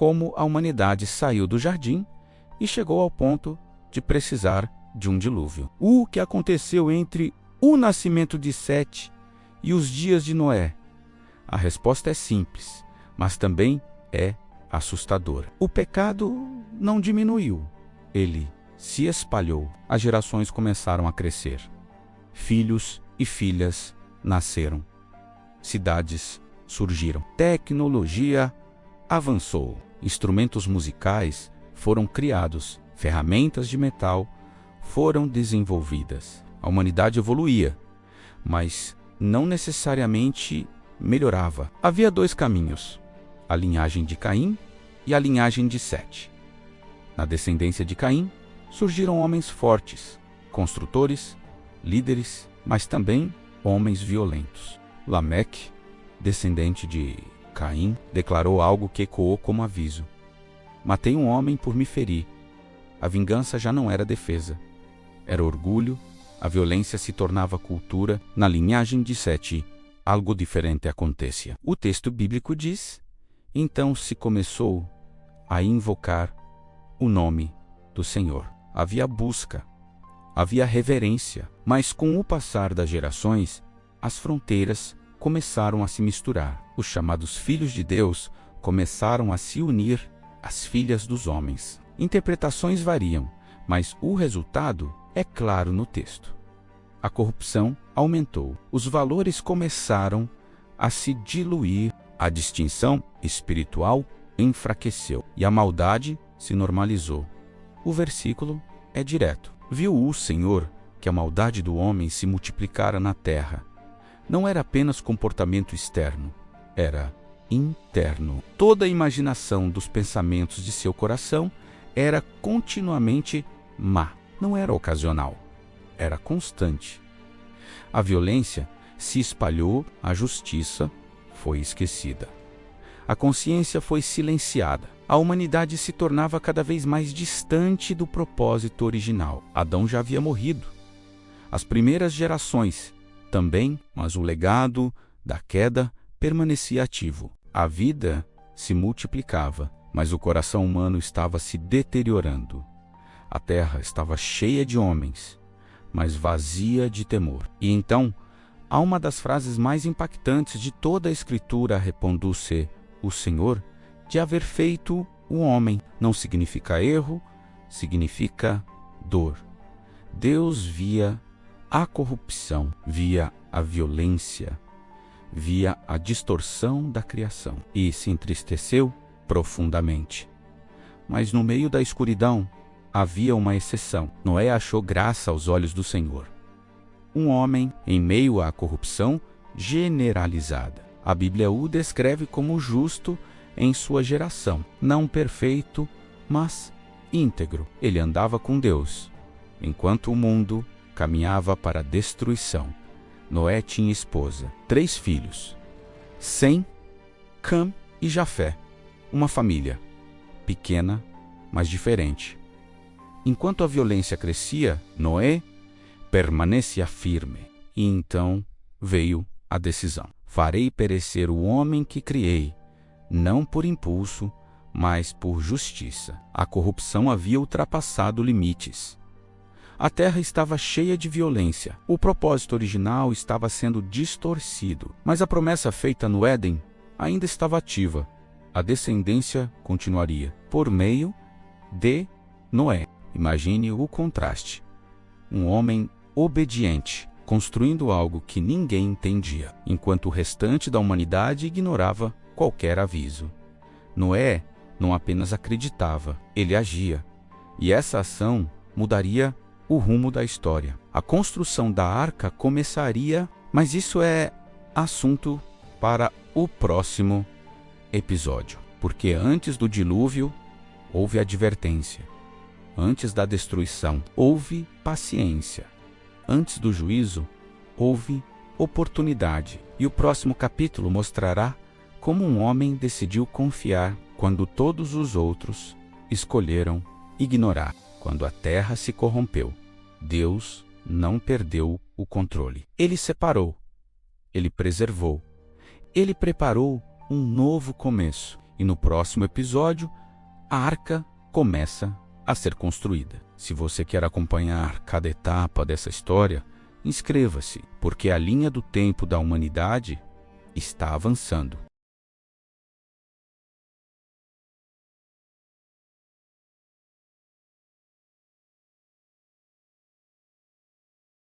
como a humanidade saiu do jardim e chegou ao ponto de precisar de um dilúvio. O que aconteceu entre o nascimento de Sete e os dias de Noé? A resposta é simples, mas também é assustadora. O pecado não diminuiu, ele se espalhou. As gerações começaram a crescer. Filhos e filhas nasceram. Cidades surgiram. Tecnologia avançou. Instrumentos musicais foram criados. Ferramentas de metal foram desenvolvidas. A humanidade evoluía, mas não necessariamente melhorava. Havia dois caminhos: a linhagem de Caim e a linhagem de Sete. Na descendência de Caim surgiram homens fortes, construtores, líderes, mas também homens violentos. Lameque, descendente de Caim, declarou algo que ecoou como aviso: matei um homem por me ferir. A vingança já não era defesa, era orgulho. A violência se tornava cultura. Na linhagem de Sete, algo diferente acontecia. O texto bíblico diz: então se começou a invocar o nome do Senhor. Havia busca, havia reverência, mas com o passar das gerações, as fronteiras começaram a se misturar. Os chamados filhos de Deus começaram a se unir às filhas dos homens. Interpretações variam, mas o resultado é claro no texto. A corrupção aumentou, os valores começaram a se diluir, a distinção espiritual enfraqueceu e a maldade se normalizou. O versículo é direto. Viu o Senhor que a maldade do homem se multiplicara na terra. Não era apenas comportamento externo, era interno. Toda a imaginação dos pensamentos de seu coração era continuamente má. Não era ocasional, era constante. A violência se espalhou, a justiça foi esquecida. A consciência foi silenciada. A humanidade se tornava cada vez mais distante do propósito original. Adão já havia morrido. As primeiras gerações também, mas o legado da queda permanecia ativo. A vida se multiplicava, mas o coração humano estava se deteriorando. A terra estava cheia de homens, mas vazia de temor. E então, há uma das frases mais impactantes de toda a Escritura: arrependeu-se o Senhor de haver feito o homem. Não significa erro, significa dor. Deus via a corrupção, via a violência, via a distorção da criação e se entristeceu profundamente. Mas no meio da escuridão havia uma exceção. Noé achou graça aos olhos do Senhor. Um homem em meio à corrupção generalizada. A Bíblia o descreve como justo em sua geração, não perfeito, mas íntegro. Ele andava com Deus, enquanto o mundo caminhava para a destruição. Noé tinha esposa, 3 filhos, Sem, Cam e Jafé. Uma família, pequena, mas diferente. Enquanto a violência crescia, Noé permanecia firme. E então veio a decisão: farei perecer o homem que criei, não por impulso, mas por justiça. A corrupção havia ultrapassado limites. A terra estava cheia de violência. O propósito original estava sendo distorcido. Mas a promessa feita no Éden ainda estava ativa. A descendência continuaria por meio de Noé. Imagine o contraste. Um homem obediente, construindo algo que ninguém entendia, enquanto o restante da humanidade ignorava qualquer aviso. Noé não apenas acreditava, ele agia. E essa ação mudaria o rumo da história. A construção da arca começaria, mas isso é assunto para o próximo episódio. Porque antes do dilúvio, houve advertência. Antes da destruição, houve paciência. Antes do juízo, houve oportunidade. E o próximo capítulo mostrará como um homem decidiu confiar quando todos os outros escolheram ignorar. Quando a terra se corrompeu, Deus não perdeu o controle. Ele separou, ele preservou, ele preparou um novo começo. E E no próximo episódio, a arca começa a ser construída. Se você quer acompanhar cada etapa dessa história, inscreva-se, porque a linha do tempo da humanidade está avançando.